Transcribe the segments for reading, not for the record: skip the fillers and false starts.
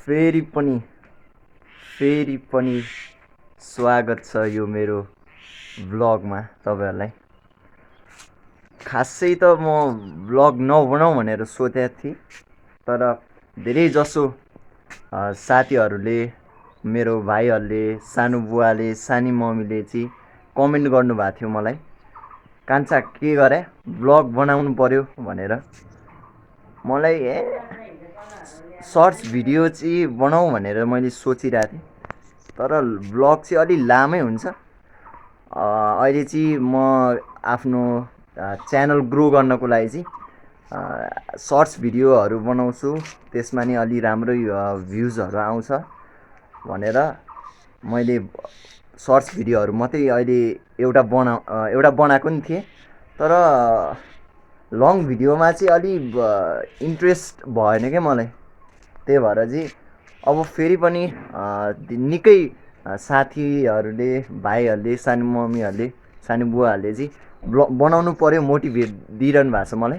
फेरि पनि स्वागत छ यो मेरो भ्लगमा तपाईँहरूलाई। खासै त म भ्लग नबनाऊ भनेर सोचेको थिएँ, तर धेरै जसो साथीहरूले, मेरो भाइहरूले, सानो बुवाले, सानी मम्मीले चाहिँ कमेन्ट गर्नुभएको थियो मलाई, कान्छा के गरे भ्लग बनाउनु पर्यो भनेर। मलाई सर्ट्स भिडियो चाहिँ बनाऊ भनेर मैले सोचिरहेको थिएँ, तर भ्लग चाहिँ अलि लामै हुन्छ। अहिले चाहिँ म आफ्नो च्यानल ग्रो गर्नको लागि चाहिँ सर्ट्स भिडियोहरू बनाउँछु, त्यसमा नि अलि राम्रै भ्युजहरू आउँछ भनेर मैले सर्ट्स भिडियोहरू मात्रै अहिले एउटा बनाएको नि थिएँ, तर लङ भिडियोमा चाहिँ अलि इन्ट्रेस्ट भएन क्या मलाई। त्यही भएर चाहिँ अब फेरि पनि निकै साथीहरूले, भाइहरूले, सानो मम्मीहरूले, सानो बुवाहरूले चाहिँ बनाउनु पर्यो मोटिभेट दिइरहनु भएको छ मलाई।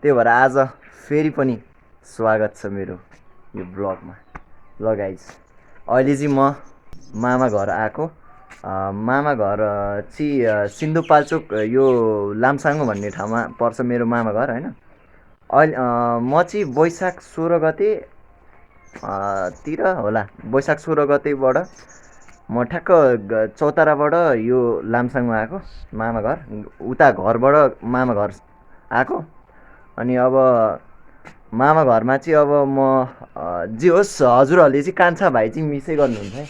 त्यही भएर आज फेरि पनि स्वागत छ मेरो यो ब्लगमा। ल गाइज, अहिले चाहिँ म मामा घर आएको। मामा घर चाहिँ सिन्धुपाल्चोक, यो लामसाङ भन्ने ठाउँमा पर्छ मेरो मामा घर होइन। अहिले म चाहिँ वैशाख 16 गते तिर होला, वैशाख 16 गतेबाट म ठ्याक्क चौताराबाट यो लामसाङमा आएको मामा घर। उता घरबाट मामा घर आएको। अनि अब मामा घरमा चाहिँ अब म जे होस्, हजुरहरूले चाहिँ कान्छा भाइ चाहिँ मिसै गर्नुहुन्छ है।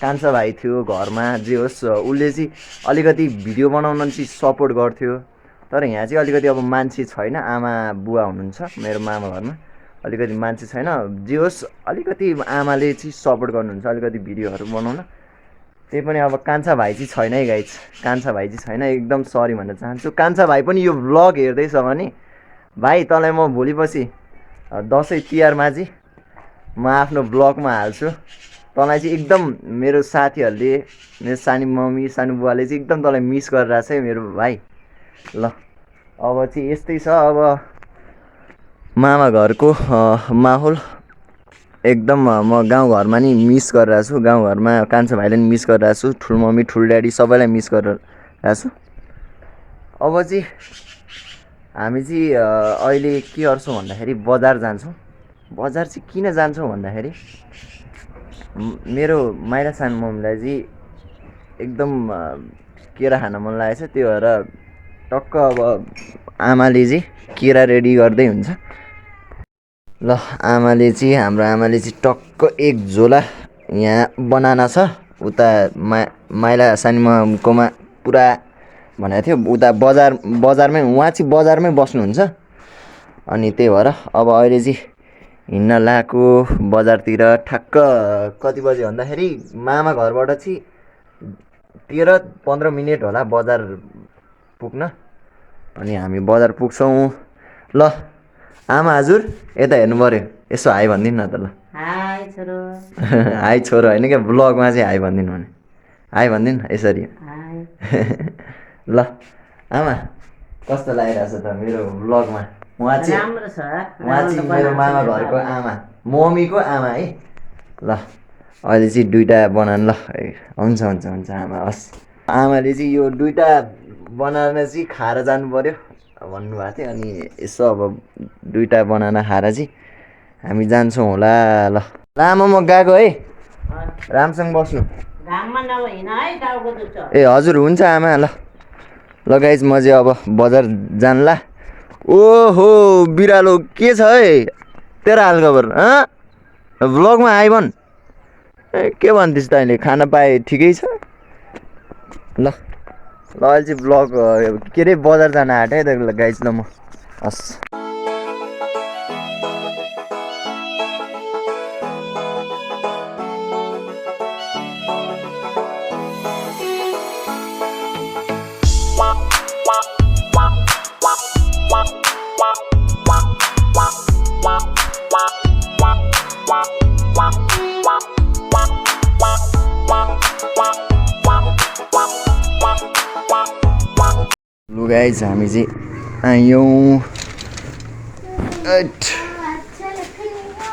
कान्छा भाइ थियो घरमा, जे होस् उसले चाहिँ अलिकति भिडियो बनाउन चाहिँ सपोर्ट गर्थ्यो, तर यहाँ चाहिँ अलिकति अब मान्छे छैन, आमा बुवा हुनुहुन्छ मेरो मामा घरमा, अलिकति मान्छे छैन। जे होस् अलिकति आमाले चाहिँ सपोर्ट गर्नुहुन्छ अलिकति भिडियोहरू बनाउन। त्यही पनि अब कान्छा भाइ चाहिँ छैन है गाइज, कान्छा भाइ चाहिँ छैन, एकदम सरी भन्न चाहन्छु। कान्छा भाइ पनि यो भ्लग हेर्दैछ भने भाइ, तँलाई म भोलिपछि दसैँ तिहारमा चाहिँ म आफ्नो भ्लगमा हाल्छु। तँलाई चाहिँ एकदम मेरो साथीहरूले, मेरो सानी मम्मी, सानो बुवाले चाहिँ एकदम तँलाई मिस गरिरहेछ है मेरो भाइ। ल अब चाहिँ यस्तै छ। अब मामा घरको माहौल एकदम म गाउँघरमा नि मिस गरिरहेको छु। गाउँघरमा कान्छा भाइलाई नि मिस गरिरहेको छु, ठुलमम्मी ठुलड्याडी सबैलाई मिस गरिरहेको छु। अब चाहिँ हामी चाहिँ अहिले के गर्छौँ भन्दाखेरि बजार जान्छौँ। बजार चाहिँ किन जान्छौँ भन्दाखेरि मेरो माइला सानो मम्मीलाई चाहिँ एकदम केरा खान मन लागेको छ। त्यो भएर टक्क अब आमाले चाहिँ केरा रेडी गर्दै हुन्छ। ल हाम्रो आमाले चाहिँ टक्क एक झोला यहाँ बनाना छ, उता माइला सानीमाकोमा पुरा भनेको थियो, उता बजारमै, उहाँ चाहिँ बजारमै बस्नुहुन्छ। अनि त्यही भएर अब अहिले चाहिँ हिँड्न लाएको बजारतिर। ठ्याक्क कति बजे भन्दाखेरि मामा घरबाट चाहिँ 13-15 मिनट होला बजार पुग्न। अनि हामी बजार पुग्छौँ। ल आमा हजुर यता हेर्नु पऱ्यो, यसो हाई भनिदिनु न त। ल हाई छोरो। हाई छोरो होइन क्या, ब्लगमा चाहिँ हाई भनिदिनु भने, हाई भनिदिनु न यसरी। ल आमा कस्तो लागिरहेछ त मेरो ब्लगमा? उहाँ चाहिँ मेरो मामा घरको आमा, मम्मीको आमा है। ल अहिले चाहिँ दुइटा बनाउनु। ल हुन्छ आमा, हस्। आमाले चाहिँ यो दुइटा बनाएर चाहिँ खाएर जानु पर्यो भन्नुभएको थियो। अनि यसो अब दुइटा बनाना खाएर चाहिँ हामी जान्छौँ होला। ल आमा म गएको है, राम्रोसँग बस्नु। ए हजुर हुन्छ आमा। ल गाइज म चाहिँ अब बजार जान्ला। ओहो बिरालो के छ है तेरो हालखबर? भ्लगमा आइ भन्। के भन्दैछ त अहिले? खाना पाए ठिकै छ। ल अहिले चाहिँ भ्लग के अरे बजार जान आँटे है त गाइज। ल म हस्। लु गाइज हामी चाहिँ आयौँ।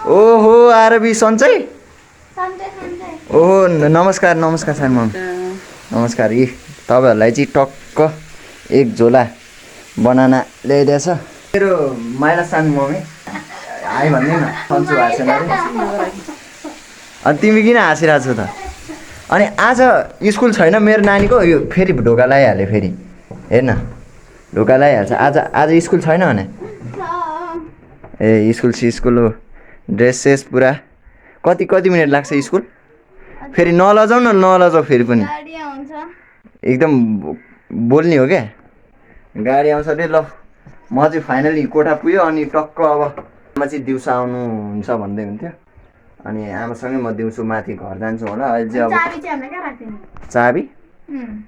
ओहो आरबी सन्चै ओहो नमस्कार नमस्कार सानो मम्मी नमस्कार यी तपाईँहरूलाई चाहिँ टक्क एक झोला बनाना ल्याइदिएछ मेरो माइला सानो मम्मी हाई भन्दै न सन्चो भएको छैन अरे अनि तिमी किन हाँसिरहेको छौ त अनि आज स्कुल छैन मेरो नानीको यो फेरि ढोका लगाइहाल्यो फेरि हेर्न ढोका लगाइहाल्छ आज आज स्कुल छैन भने ए स्कुल हो ड्रेस सेस पुरा कति कति मिनट लाग्छ स्कुल फेरि नलजाऊ न नलजाऊ फेरि पनि एकदम बोल्ने हो क्या गाडी आउँछ अरे ल म चाहिँ फाइनली कोठा पुग्यो अनि टक्क अब आमा चाहिँ दिउँसो आउनुहुन्छ भन्दै हुन्थ्यो अनि आमासँगै म दिउँसो माथि घर जान्छु होला अहिले चाहिँ अब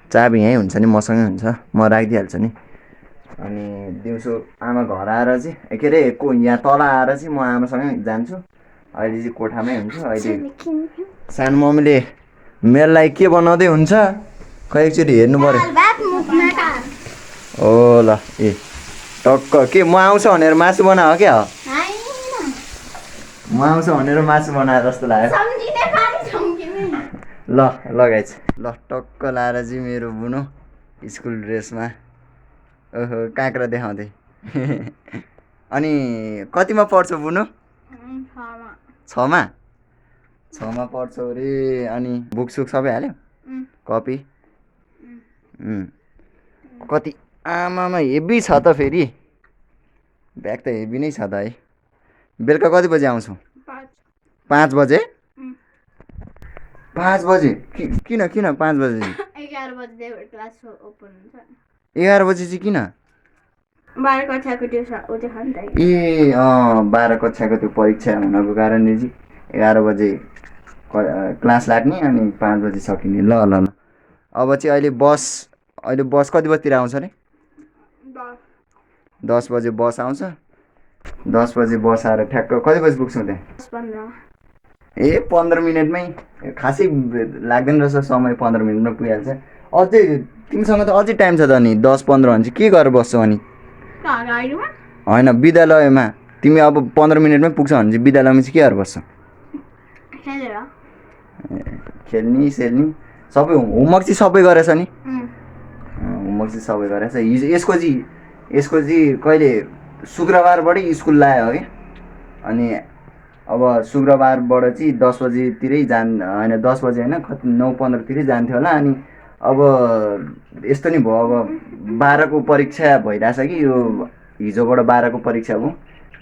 चाबी यहीँ हुन्छ नि मसँगै हुन्छ म राखिदिइहाल्छु नि अनि दिउँसो आमा घर आएर चाहिँ के अरे यहाँ तल आएर चाहिँ म आमासँगै जान्छु अहिले चाहिँ कोठामै हुन्छु अहिले सानो मम्मीले मेललाई के बनाउँदै हुन्छ खै एकचोटि हेर्नु पर्यो ओ ल ए टक्क के म आउँछ भनेर मासु बनायो क्या हो म आउँछ भनेर मासु बनाएर जस्तो लाग्यो ल लगाइछ ल टक्क लाएर चाहिँ मेरो बुनो स्कुल ड्रेसमा ओहो काँक्रा देखाउँदै अनि कतिमा पढ्छ बुनु 6मा पढ्छौ अरे अनि बुकसुक सबै हाल्यो कपी कति आमामा हेभी छ त फेरि ब्याग त हेभी नै छ त है बेलुका कति बजी आउँछौ 5 बजे 5 बजे किन 5 बजे 11 बजे चाहिँ किन 12 कक्षाको त्यो ए 12 कक्षाको त्यो परीक्षा हुनको कारणले चाहिँ 11 बजे क्लास लाग्ने अनि 5 बजे सकिने ल ल ल अब चाहिँ अहिले बस कति बजीतिर आउँछ अरे 10 बजे बस आउँछ 10 बजे बस आएर ठ्याक्क कति बजी पुग्छौ त्यहाँ 10-15 ए 15 मिनटमै खासै लाग्दैन रहेछ समय 15 मिनटमा पुगिहाल्छ अझै तिमीसँग त अझै टाइम छ त नि 10-15 भने चाहिँ के गरेर बस्छौ अनि होइन विद्यालयमा तिमी अब 15 मिनटमै पुग्छौ भने चाहिँ विद्यालयमा चाहिँ के गरेर बस्छौ खेल्ने सेल्ने सबै होमवर्क चाहिँ सबै गरेछ नि होमवर्क चाहिँ सबै गरेछ हिजो यसको चाहिँ कहिले शुक्रबारबाटै स्कुल लाग्यो हो कि अनि अब शुक्रबारबाट चाहिँ 10 बजीतिरै होइन 10 बजी होइन 9:15 तिरै जान्थ्यो होला अनि अब यस्तो नि भयो अब 12 को परीक्षा भइरहेछ कि यो हिजोबाट 12 को परीक्षा भयो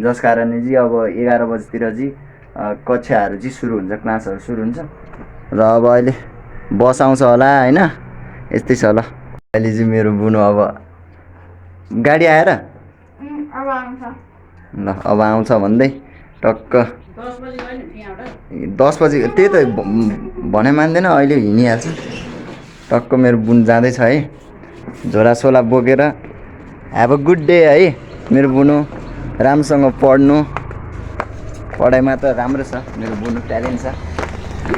जस कारणले चाहिँ अब 11 बजीतिर चाहिँ कक्षाहरू चाहिँ सुरु हुन्छ क्लासहरू सुरु हुन्छ र अब अहिले बस आउँछ होला होइन यस्तै छ ल अहिले चाहिँ मेरो बुनु अब गाडी आएर ल अब आउँछ भन्दै टक्क 10 बजी त्यही त भने मान्दैन अहिले हिँडिहाल्छ टक्क मेरो बुन जाँदैछ है झोला सोला बोकेर ह्याभ अ गुड डे है मेरो बुनु राम्रोसँग पढ्नु पढाइमा त राम्रो छ मेरो बुनु ट्यालेन्ट छ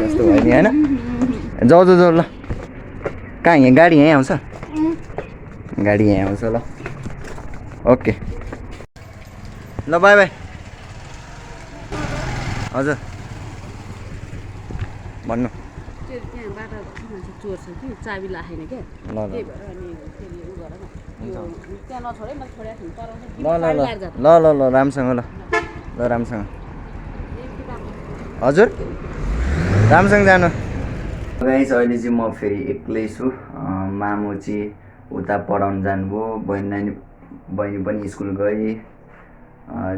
जस्तो भयो नि होइन जाऊ ल कहाँ यहाँ गाडी यहीँ आउँछ गाडी यहीँ आउँछ ल ओके ल बाई बाई हजुर भन्नु ल राम्रोसँग ल राम्रोसँग हजुर राम्रोसँग जानु गाइस अहिले चाहिँ म फेरि एक्लै छु मामु चाहिँ उता पढाउन जानुभयो बहिनी पनि स्कुल गए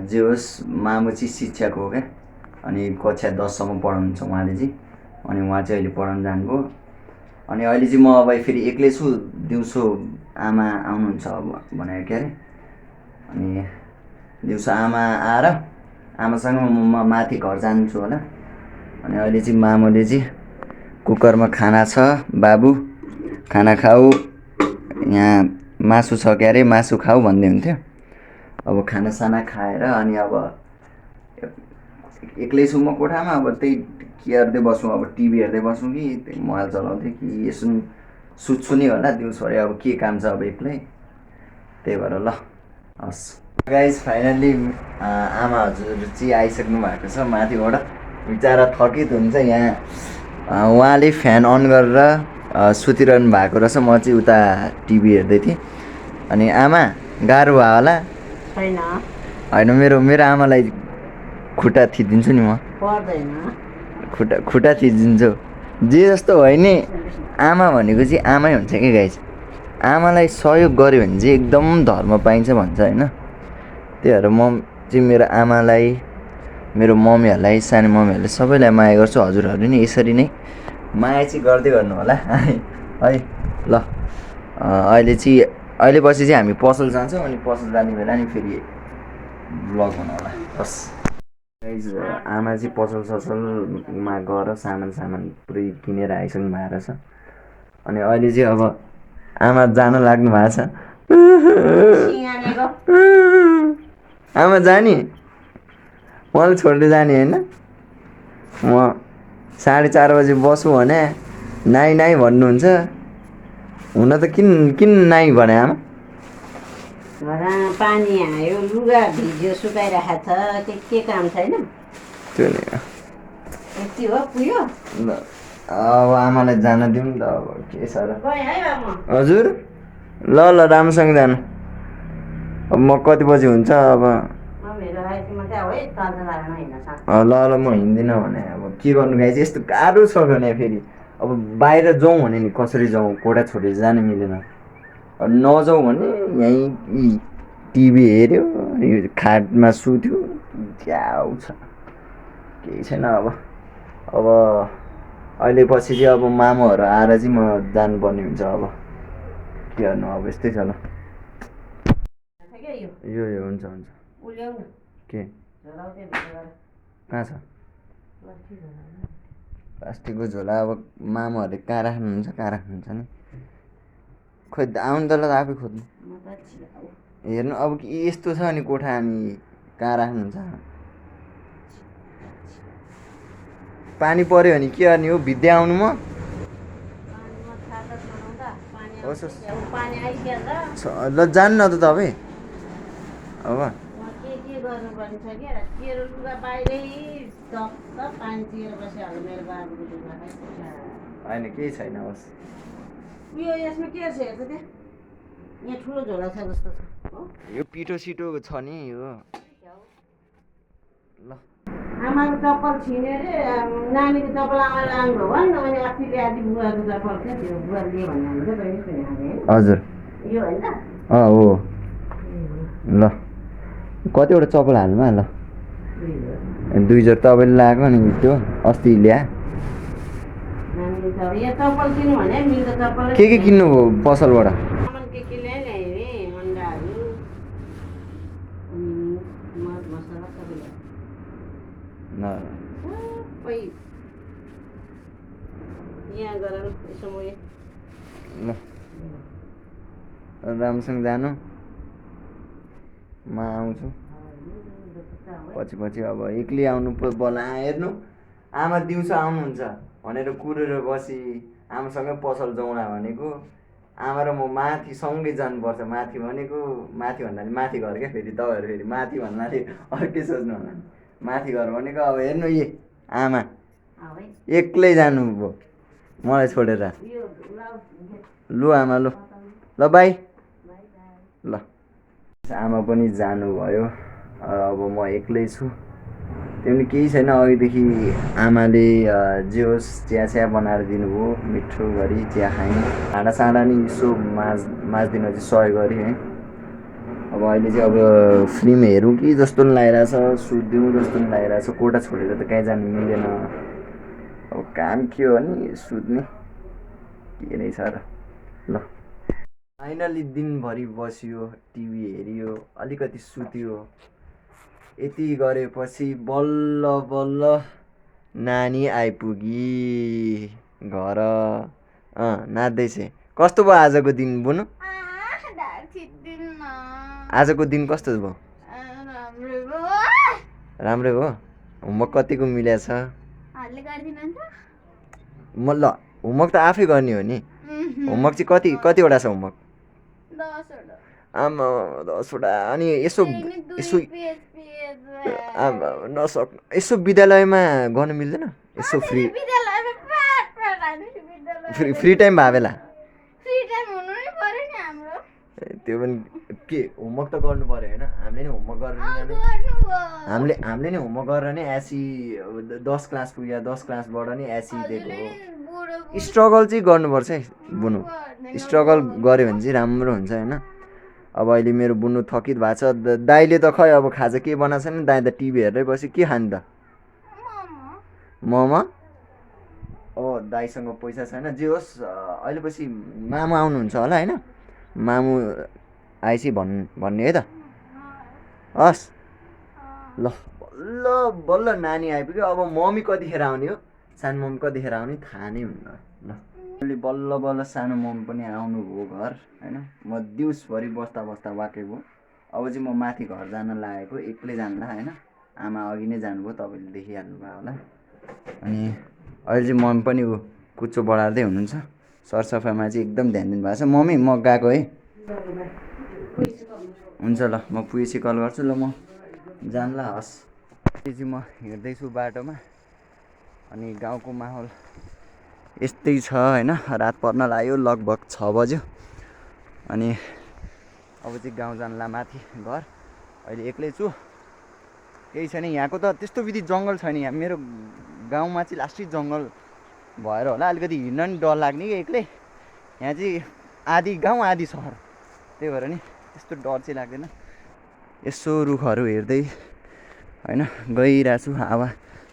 जे होस् मामु चाहिँ शिक्षक हो क्या अनि कक्षा 10 सम्म पढाउनुहुन्छ उहाँले चाहिँ अनि उहाँ चाहिँ अहिले पढाउन जानुभयो अनि अहिले चाहिँ म अब फेरि एक्लै छु दिउँसो आमा आउनुहुन्छ भनेर के अरे अनि दिउँसो आमा आएर आमासँग म माथि घर जान्छु होला अनि अहिले चाहिँ मामुले चाहिँ कुकरमा खाना छ बाबु खाना खाऊ यहाँ मासु छ के अरे मासु खाऊ भन्दै हुन्थ्यो अब खानासाना खाएर अनि अब एक्लै छु म कोठामा अब त्यही के हेर्दै बसौँ अब टिभी हेर्दै बसौँ कि मोबाइल चलाउँथेँ कि यसो सुत्छु नि होला दिउँसो अब के काम छ अब एक्लै त्यही भएर ल हस् गाइस फाइनल्ली आमा हजुर चाहिँ आइसक्नु भएको छ माथिबाट। बिचरा थकित हुन्छ यहाँ। उहाँले फ्यान अन गरेर सुतिरहनु भएको रहेछ। म चाहिँ उता टिभी हेर्दै थिएँ। अनि आमा गाह्रो भयो होला? छैन होइन मेरो मेरो आमालाई खुट्टा थिचिदिन्छु नि म। पर्दैन खुट्टा थिचिदिन्छु। जे जस्तो भयो नि आमा भनेको चाहिँ आमै हुन्छ कि गाइस। आमालाई सहयोग गऱ्यो भने चाहिँ एकदम धर्म पाइन्छ भन्छ होइन। त्यही भएर म चाहिँ मेरो आमालाई, मेरो मम्मीहरूलाई, सानो मम्मीहरूलाई सबैलाई माया गर्छु। हजुरहरू नि यसरी नै माया चाहिँ गर्दै गर्नु होला है ल। अहिले पछि चाहिँ हामी पसल जान्छौँ। अनि पसल जाने बेला नि फेरि ब्लग हुनु होला बस। गाइज आमा चाहिँ पसलमा गएर सामान पुरै किनेर आइसक्नु भएको रहेछ। अनि अहिले चाहिँ अब आमा जान लाग्नु भएको छ। आमा जाने मलाई छोड्दै जाने होइन। म 4:30 बजी बसु भने नाइ भन्नुहुन्छ। हुन त किन नाइ भने आमा? पानी आयो, लुगा भिज्यो, सुकाइरहेको छ, के काम छैन? त्यो नि यति हो पुग्यो। अब आमालाई जान दिउँ नि त। अब के छ र? गएँ है म। हजुर ल राम्रोसँग जानु। अब म कति बजी हुन्छ अब? ल म हिँड्दिनँ भने अब के गर्नु गाइस। यस्तो गाह्रो छ भने फेरि अब बाहिर जाउँ भने नि कसरी जाउँ? कोठा छोडेर जानु मिलेन। अब नजाउँ भने यहीँ टिभी हेऱ्यो, खाटमा सुत्यो, क्या छ केही छैन। अब अहिले पछि चाहिँ अब मामुहरू आएर चाहिँ म जानुपर्ने हुन्छ। अब के गर्नु, अब यस्तै छ ल। यो हुन्छ के कहाँ छ प्लास्टिकको झोला? अब मामुहरूले कहाँ राख्नुहुन्छ नि? खोइ आउनु त ल आफै खोज्नु। हेर्नु अब यस्तो छ नि कोठा, अनि कहाँ राख्नुहुन्छ? पानी पर्यो भने के गर्ने हो? भित्दै आउनु म? ल जानु न त तपाईँ। अब होइन केही छैन होस्। यसमा के छ हेर्छ त्यहाँ? यहाँ ठुलो झोला छ जस्तो छ। यो पिठो सिटो छ नि यो। ल आमाको चप्पल छिने रे, नानीको चप्पल आमाले लानुभयो भने अनि अस्ति ल्याएको बुवाको चप्पल थियो, त्यो बुवा लिए भन्ने हुन्छ बहिनी सुनेको। हजुर यो होइन त? हो ल। कतिवटा चप्पल हाल्नुमा ल? 2 जोड तपाईँले लगाएको नि त्यो अस्ति ल्या। के किन्नु भयो पसलबाट? ल राम्रोसँग जानु। म आउँछु पछि। अब एक्लै आउनु बोला हेर्नु। आमा दिउँसो आउनुहुन्छ भनेर कुरेर बसी आमासँगै पसल जाउँला भनेको। आमा र म माथि सँगै जानुपर्छ। माथि भनेको माथि भन्दा नि माथि घर क्या। फेरि तपाईँहरू फेरि माथि भन्नाले अर्कै सोच्नु होला। माथि घर भनेको अब हेर्नु आमा एक्लै जानुभयो मलाई छोडेर। लु आमा ल बाई ल। आमा पनि जानुभयो। अब म एक्लै छु। त्यो पनि केही छैन। अघिदेखि आमाले जे होस् चिया बनाएर दिनुभयो। मिठो गरी चिया खाएँ। भाँडासाँडा नि यसो माझ्दिन चाहिँ सहयोग गरेँ है। अब अहिले चाहिँ अब फिल्म हेरौँ कि जस्तो पनि लागिरहेछ, सुत्दिउँ जस्तो पनि लागिरहेछ। कोठा छोडेर त कहीँ जानु मिलेन। अब काम के हो नि सुत्ने, के नै छ र ल। फाइनली दिनभरि बस्यो, टिभी हेऱ्यो, अलिकति सुत्यो। यति गरेपछि बल्ल नानी आइपुगी घर। नाच्दैछ। कस्तो भयो आजको दिन बुनु? आजको दिन कस्तो भयो? राम्रै भयो। होमवर्क कतिको मिलेको छ? म ल होमवर्क त आफै गर्ने हो नि। होमवर्क चाहिँ कतिवटा छ होमवर्क? आमा 10वटा अनि यसो यसो यसो विद्यालयमा गर्नु मिल्दैन यसो फ्री फ्री टाइम भए बेला त्यो पनि के होमवर्क त गर्नु पऱ्यो होइन हामीले नै होमवर्क गरेर हामीले नै होमवर्क गरेर नै एसी 10 क्लास पुग्यो 10 क्लासबाट नै एसी दिएको हो स्ट्रगल चाहिँ गर्नुपर्छ है बुनु स्ट्रगल गऱ्यो भने चाहिँ राम्रो हुन्छ होइन अब अहिले मेरो बुनु थकित भएको छ दाइले त खै अब खाजा के बनाएको छ नि दाइ त टिभी हेर्दै बस्यो के खाने त मोमो दाइसँग पैसा छैन जे होस् अहिले पछि मामु आउनुहुन्छ होला होइन मामु आएपछि भन्ने है त हस् ल बल्ल बल्ल नानी आइपुग्यो अब मम्मी कतिखेर आउने हो सानो मम्मी कतिखेर आउने थाहा नै हुन्न ल अहिले बल्ल बल्ल सानो मम्मी पनि आउनुभयो घर होइन म दिउँसभरि बस्दा बस्दा वाकै भयो अब चाहिँ म माथि घर जान लागेको एक्लै जान्दा होइन आमा अघि नै जानुभयो तपाईँले देखिहाल्नु भयो होला अनि अहिले चाहिँ मम्मी पनि ऊ कुच्चो बढार्दै हुनुहुन्छ सरसफाइमा चाहिँ एकदम ध्यान दिनुभएको छ मम्मी म गएको है हुन्छ ल म पुगेपछि कल गर्छु ल म जानला हस् त्यो चाहिँ म हिँड्दैछु बाटोमा अनि गाउँको माहौल यस्तै छ होइन रात पर्न लाग्यो लगभग 6 बज्यो अनि अब चाहिँ गाउँ जानला माथि घर अहिले एक्लै छु केही छैन यहाँको त त्यस्तो विधि जङ्गल छैन यहाँ मेरो गाउँमा चाहिँ लास्टै जङ्गल भएर होला अलिकति हिँड्न नि डर लाग्ने कि एक्लै यहाँ चाहिँ आधी गाउँ आधी सहर त्यही भएर नि त्यस्तो डर चाहिँ लाग्दैन यसो रुखहरू हेर्दै होइन गइरहेको छु हावा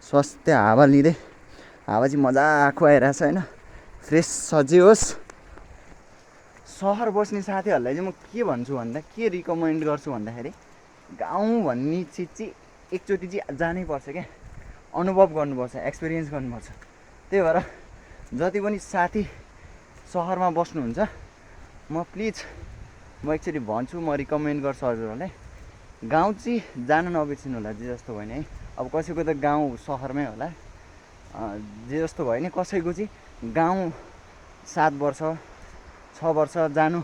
स्वास्थ्य हावा लिँदै हावा चाहिँ मजाको आइरहेछ होइन फ्रेस सजिलो होस् सहर बस्ने साथीहरूलाई चाहिँ म के भन्छु भन्दा के रिकमेन्ड गर्छु भन्दाखेरि गाउँ भन्ने चिज चाहिँ एकचोटि चाहिँ जानै पर्छ क्या अनुभव गर्नुपर्छ एक्सपिरियन्स गर्नुपर्छ त्यही भएर जति पनि साथी सहरमा बस्नुहुन्छ म प्लिज म एकचोटि भन्छु म रिकमेन्ड गर्छु हजुरहरूलाई गाउँ चाहिँ जान नबिर्सिनु होला जे जस्तो भयो नि है अब कसैको त गाउँ सहरमै होला जे जस्तो भयो नि कसैको चाहिँ गाउँ 7 वर्ष 6 वर्ष जानु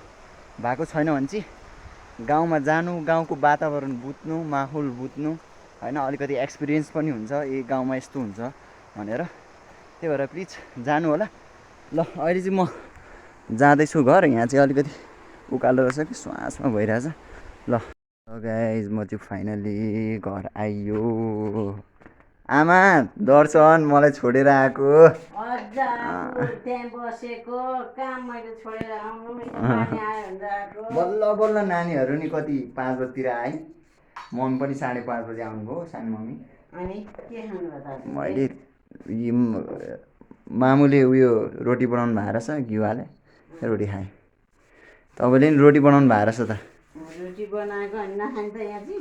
भएको छैन भने चाहिँ गाउँमा जानु गाउँको वातावरण बुझ्नु माहौल बुझ्नु होइन अलिकति एक्सपिरियन्स पनि हुन्छ ए गाउँमा यस्तो हुन्छ भनेर त्यही भएर प्लिज जानु होला ल अहिले चाहिँ म जाँदैछु घर यहाँ चाहिँ अलिकति उकालो रहेछ कि श्वासमा भइरहेछ ल गाइज म चाहिँ फाइनली घर आइयो आमा दर्शन मलाई छोडेर आएको बल्ल बल्ल नानीहरू नि कति 5 बजीतिर आए मम्मी पनि 5:30 बजी आउनुभयो सानो मम्मी मैले मामुले उयो रोटी बनाउनु भएको रहेछ घिउ हाले रोटी खाएँ तपाईँले नि रोटी बनाउनु भएको रहेछ त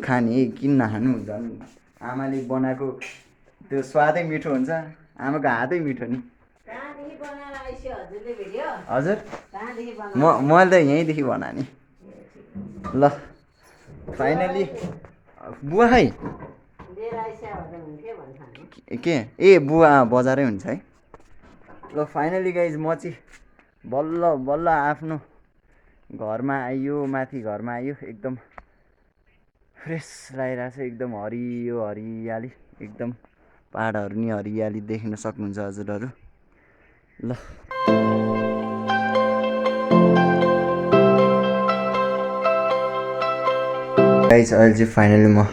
खाने किन नखानु झन् आमाले बनाएको त्यो स्वादै मिठो हुन्छ आमाको हातै मिठो नि हजुर मैले त यहीँदेखि बनाएँ नि ल फाइनली बुवा खै के ए बुवा बजारै हुन्छ है ल फाइनली गाइज म चाहिँ बल्ल बल्ल आफ्नो घरमा आइयो माथि घरमा आइयो एकदम फ्रेस लागिरहेछ एकदम हरियो हरियाली एकदम पहाडहरू नि हरियाली देख्न सक्नुहुन्छ हजुरहरू ल गाइस अहिले चाहिँ फाइनली म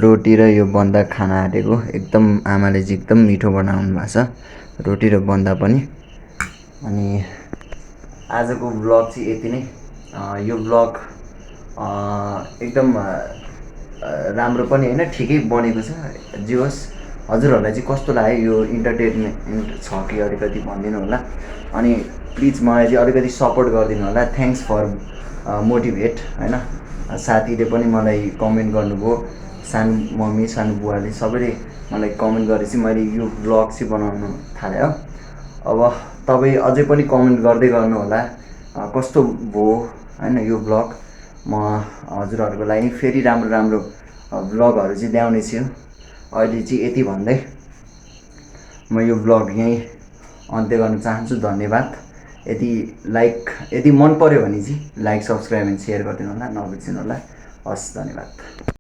रोटी र यो बन्दा खाना आँटेको एकदम आमाले चाहिँ एकदम मिठो बनाउनु भएको छ रोटी र बन्दा पनि अनि आजको ब्लग चाहिँ यति नै यो ब्लग एकदम राम्रो पनि होइन ठिकै बनेको छ जे होस् हजुरहरूलाई चाहिँ कस्तो लाग्यो यो इन्टरटेनमेन्ट छ कि अलिकति भनिदिनु होला अनि प्लिज मलाई चाहिँ अलिकति सपोर्ट गरिदिनु होला थ्याङ्क्स फर मोटिभेट होइन साथीले पनि मलाई कमेन्ट गर्नुभयो सानो मम्मी सानो बुवाले सबैले मलाई कमेन्ट गरेपछि मैले यो ब्लग चाहिँ बनाउनु थालेँ हो अब तपाईँ अझै पनि कमेन्ट गर्दै गर्नु होला कस्तो भयो होइन यो ब्लग म हजुरहरूको लागि फेरि राम्रो राम्रो ब्लगहरू चाहिँ ल्याउने छु अहिले चाहिँ यति भन्दै म यो ब्लग यहीँ अन्त्य गर्न चाहन्छु धन्यवाद यदि मन पर्यो भने चाहिँ लाइक सब्सक्राइब एन्ड सेयर गरिदिनु होला, नबिर्सिनु होला। हस्, धन्यवाद।